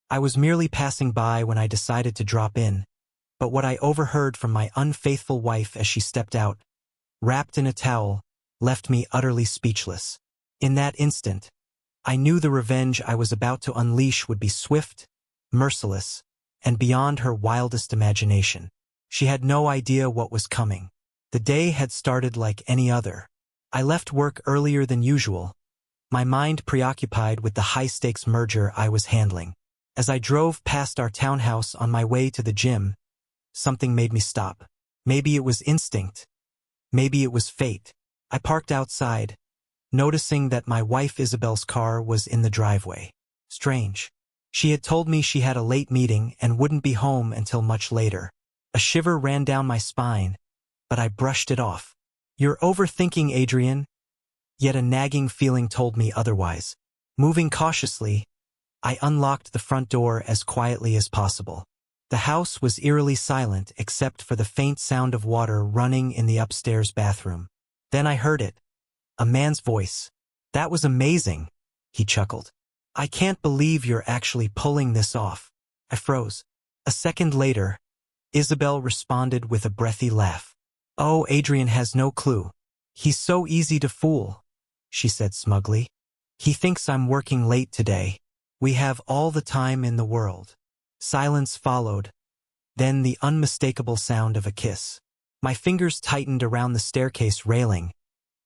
I was merely passing by when I decided to drop in, but what I overheard from my unfaithful wife as she stepped out, wrapped in a towel, left me utterly speechless. In that instant, I knew the revenge I was about to unleash would be swift, merciless, and beyond her wildest imagination. She had no idea what was coming. The day had started like any other. I left work earlier than usual, my mind preoccupied with the high-stakes merger I was handling. As I drove past our townhouse on my way to the gym, something made me stop. Maybe it was instinct. Maybe it was fate. I parked outside, noticing that my wife Isabel's car was in the driveway. Strange. She had told me she had a late meeting and wouldn't be home until much later. A shiver ran down my spine, but I brushed it off. "You're overthinking, Adrian." Yet a nagging feeling told me otherwise. Moving cautiously, I unlocked the front door as quietly as possible. The house was eerily silent except for the faint sound of water running in the upstairs bathroom. Then I heard it. A man's voice. "That was amazing," he chuckled. "I can't believe you're actually pulling this off." I froze. A second later, Isabel responded with a breathy laugh. "Oh, Adrian has no clue. He's so easy to fool," she said smugly. "He thinks I'm working late today. We have all the time in the world." Silence followed, then the unmistakable sound of a kiss. My fingers tightened around the staircase railing,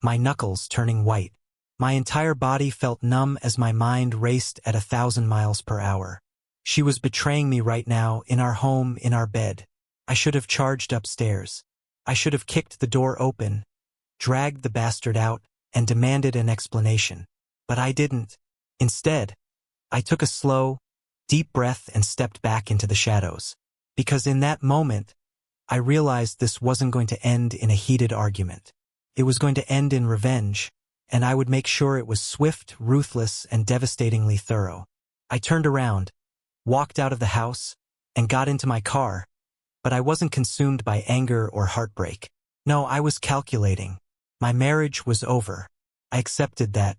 my knuckles turning white. My entire body felt numb as my mind raced at 1,000 miles per hour. She was betraying me right now, in our home, in our bed. I should have charged upstairs. I should have kicked the door open, dragged the bastard out, and demanded an explanation. But I didn't. Instead, I took a slow, deep breath and stepped back into the shadows. Because in that moment, I realized this wasn't going to end in a heated argument. It was going to end in revenge, and I would make sure it was swift, ruthless, and devastatingly thorough. I turned around, walked out of the house, and got into my car, but I wasn't consumed by anger or heartbreak. No, I was calculating. My marriage was over. I accepted that,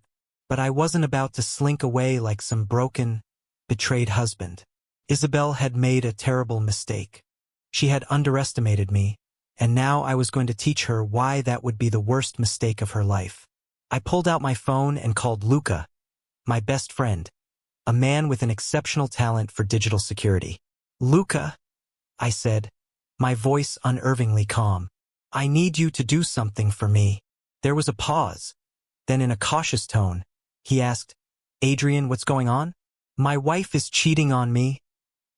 but I wasn't about to slink away like some broken, betrayed husband. Isabel had made a terrible mistake. She had underestimated me, and now I was going to teach her why that would be the worst mistake of her life. I pulled out my phone and called Luca, my best friend, a man with an exceptional talent for digital security. "Luca," I said, my voice unnervingly calm, "I need you to do something for me." There was a pause. Then in a cautious tone, he asked, "Adrian, what's going on?" "My wife is cheating on me,"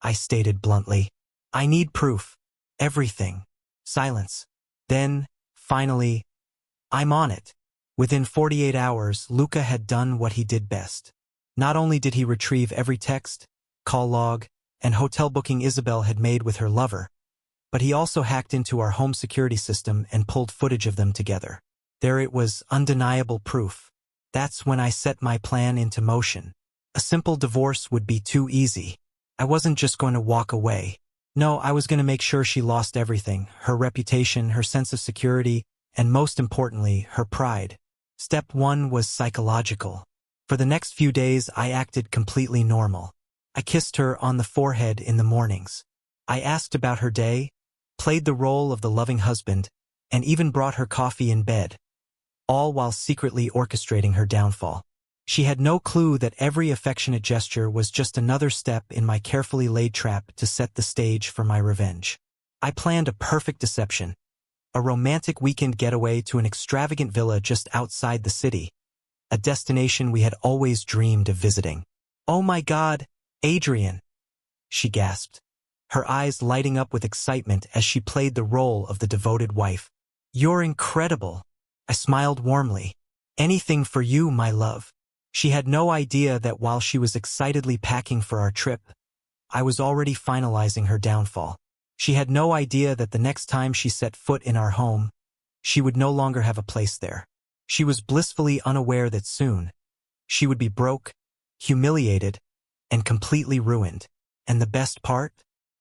I stated bluntly. "I need proof. Everything." Silence. Then, finally, "I'm on it." Within 48 hours, Luca had done what he did best. Not only did he retrieve every text, call log, and hotel booking Isabel had made with her lover, but he also hacked into our home security system and pulled footage of them together. There it was, undeniable proof. That's when I set my plan into motion. A simple divorce would be too easy. I wasn't just going to walk away. No, I was going to make sure she lost everything, her reputation, her sense of security, and most importantly, her pride. Step 1 was psychological. For the next few days, I acted completely normal. I kissed her on the forehead in the mornings. I asked about her day, played the role of the loving husband, and even brought her coffee in bed, all while secretly orchestrating her downfall. She had no clue that every affectionate gesture was just another step in my carefully laid trap to set the stage for my revenge. I planned a perfect deception, a romantic weekend getaway to an extravagant villa just outside the city, a destination we had always dreamed of visiting. "Oh my God, Adrian," she gasped, her eyes lighting up with excitement as she played the role of the devoted wife. "You're incredible." I smiled warmly. "Anything for you, my love." She had no idea that while she was excitedly packing for our trip, I was already finalizing her downfall. She had no idea that the next time she set foot in our home, she would no longer have a place there. She was blissfully unaware that soon, she would be broke, humiliated, and completely ruined. And the best part?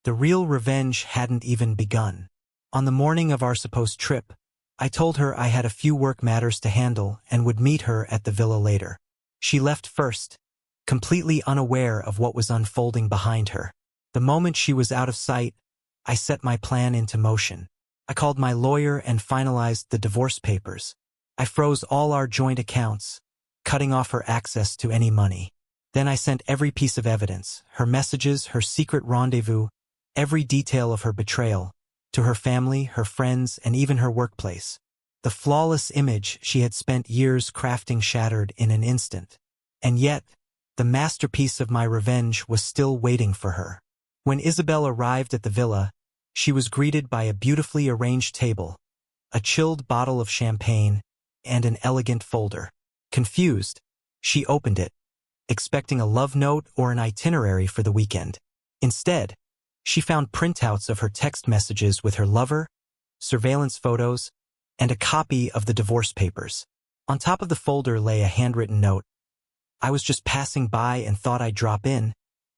The real revenge hadn't even begun. On the morning of our supposed trip, I told her I had a few work matters to handle and would meet her at the villa later. She left first, completely unaware of what was unfolding behind her. The moment she was out of sight, I set my plan into motion. I called my lawyer and finalized the divorce papers. I froze all our joint accounts, cutting off her access to any money. Then I sent every piece of evidence, her messages, her secret rendezvous, every detail of her betrayal, to her family, her friends, and even her workplace. The flawless image she had spent years crafting shattered in an instant. And yet, the masterpiece of my revenge was still waiting for her. When Isabel arrived at the villa, she was greeted by a beautifully arranged table, a chilled bottle of champagne, and an elegant folder. Confused, she opened it, expecting a love note or an itinerary for the weekend. Instead, she found printouts of her text messages with her lover, surveillance photos, and a copy of the divorce papers. On top of the folder lay a handwritten note. I was just passing by and thought I'd drop in,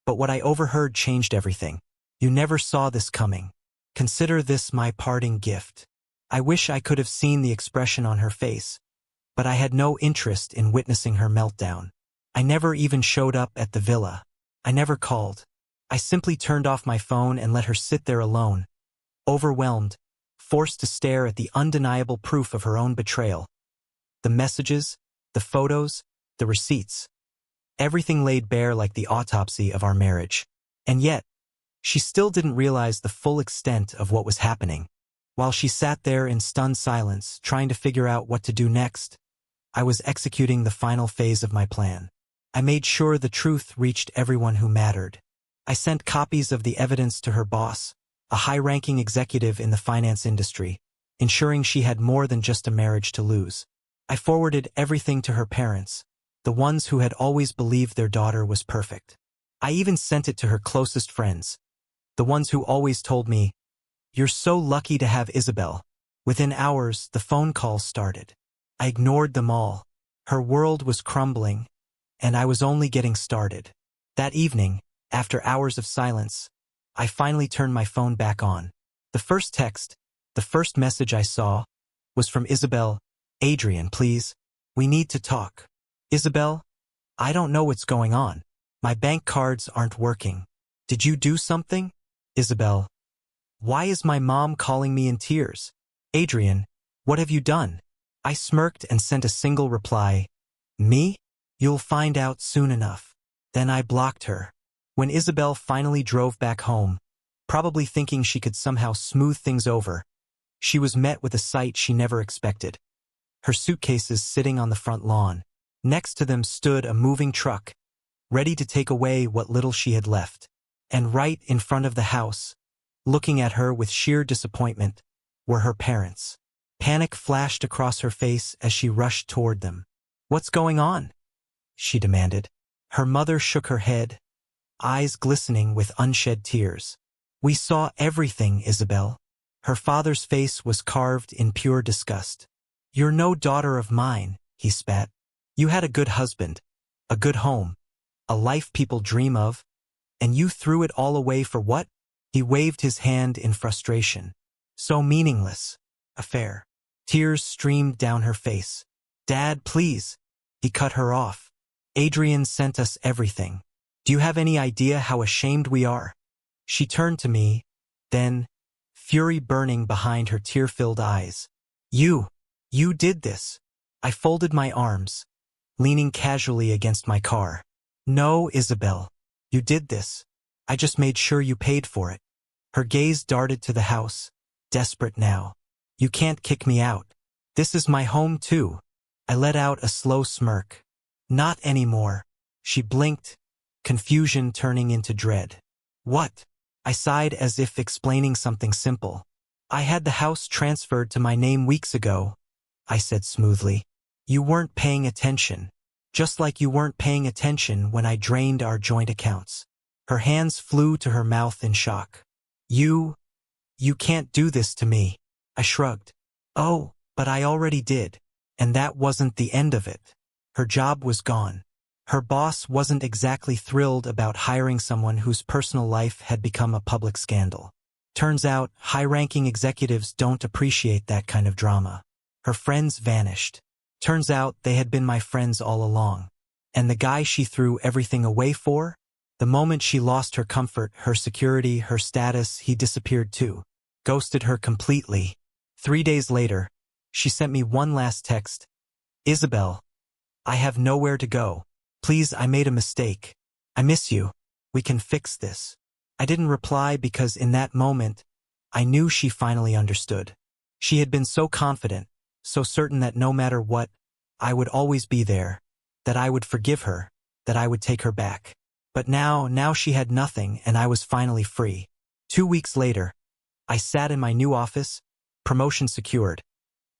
but what I overheard changed everything. You never saw this coming. Consider this my parting gift. I wish I could have seen the expression on her face, but I had no interest in witnessing her meltdown. I never even showed up at the villa. I never called. I simply turned off my phone and let her sit there alone, overwhelmed, forced to stare at the undeniable proof of her own betrayal. The messages, the photos, the receipts. Everything laid bare like the autopsy of our marriage. And yet, she still didn't realize the full extent of what was happening. While she sat there in stunned silence, trying to figure out what to do next, I was executing the final phase of my plan. I made sure the truth reached everyone who mattered. I sent copies of the evidence to her boss, a high-ranking executive in the finance industry, ensuring she had more than just a marriage to lose. I forwarded everything to her parents, the ones who had always believed their daughter was perfect. I even sent it to her closest friends, the ones who always told me, "You're so lucky to have Isabel." Within hours, the phone calls started. I ignored them all. Her world was crumbling, and I was only getting started. That evening, after hours of silence, I finally turned my phone back on. The first text, the first message I saw, was from Isabel. "Adrian, please. We need to talk." "Isabel, I don't know what's going on. My bank cards aren't working. Did you do something?" "Isabel, why is my mom calling me in tears?" "Adrian, what have you done?" I smirked and sent a single reply. "Me? You'll find out soon enough." Then I blocked her. When Isabel finally drove back home, probably thinking she could somehow smooth things over, she was met with a sight she never expected. Her suitcases sitting on the front lawn. Next to them stood a moving truck, ready to take away what little she had left. And right in front of the house, looking at her with sheer disappointment, were her parents. Panic flashed across her face as she rushed toward them. "What's going on?" she demanded. Her mother shook her head, eyes glistening with unshed tears. "We saw everything, Isabel." Her father's face was carved in pure disgust. "You're no daughter of mine," he spat. "You had a good husband, a good home, a life people dream of, and you threw it all away for what?" He waved his hand in frustration. "So meaningless. Affair." Tears streamed down her face. "Dad, please." He cut her off. "Adrian sent us everything. Do you have any idea how ashamed we are?" She turned to me, then, fury burning behind her tear-filled eyes. You did this." I folded my arms, leaning casually against my car. "No, Isabel. You did this. I just made sure you paid for it." Her gaze darted to the house, desperate now. "You can't kick me out. This is my home too." I let out a slow smirk. "Not anymore." She blinked, confusion turning into dread. "What?" I sighed as if explaining something simple. "I had the house transferred to my name weeks ago," I said smoothly. "You weren't paying attention. Just like you weren't paying attention when I drained our joint accounts." Her hands flew to her mouth in shock. You can't do this to me." I shrugged. "Oh, but I already did. And that wasn't the end of it." Her job was gone. Her boss wasn't exactly thrilled about hiring someone whose personal life had become a public scandal. Turns out, high-ranking executives don't appreciate that kind of drama. Her friends vanished. Turns out they had been my friends all along. And the guy she threw everything away for? The moment she lost her comfort, her security, her status, he disappeared too. Ghosted her completely. 3 days later, she sent me one last text. Isabel, I have nowhere to go. Please, I made a mistake. I miss you. We can fix this. I didn't reply because in that moment, I knew she finally understood. She had been so confident, so certain that no matter what, I would always be there, that I would forgive her, that I would take her back. But now she had nothing and I was finally free. 2 weeks later, I sat in my new office, promotion secured,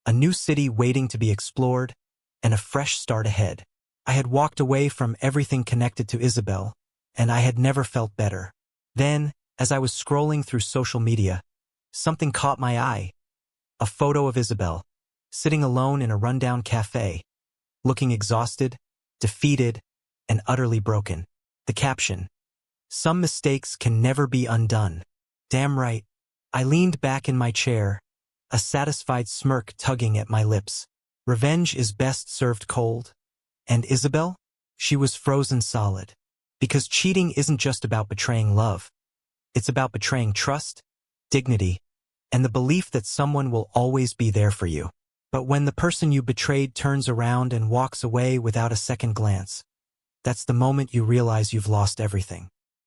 a new city waiting to be explored, and a fresh start ahead. I had walked away from everything connected to Isabel, and I had never felt better. Then, as I was scrolling through social media, something caught my eye. A photo of Isabel, sitting alone in a rundown cafe, looking exhausted, defeated, and utterly broken. The caption, "Some mistakes can never be undone." Damn right. I leaned back in my chair, a satisfied smirk tugging at my lips. Revenge is best served cold. And Isabel? She was frozen solid. Because cheating isn't just about betraying love. It's about betraying trust, dignity, and the belief that someone will always be there for you. But when the person you betrayed turns around and walks away without a second glance, that's the moment you realize you've lost everything.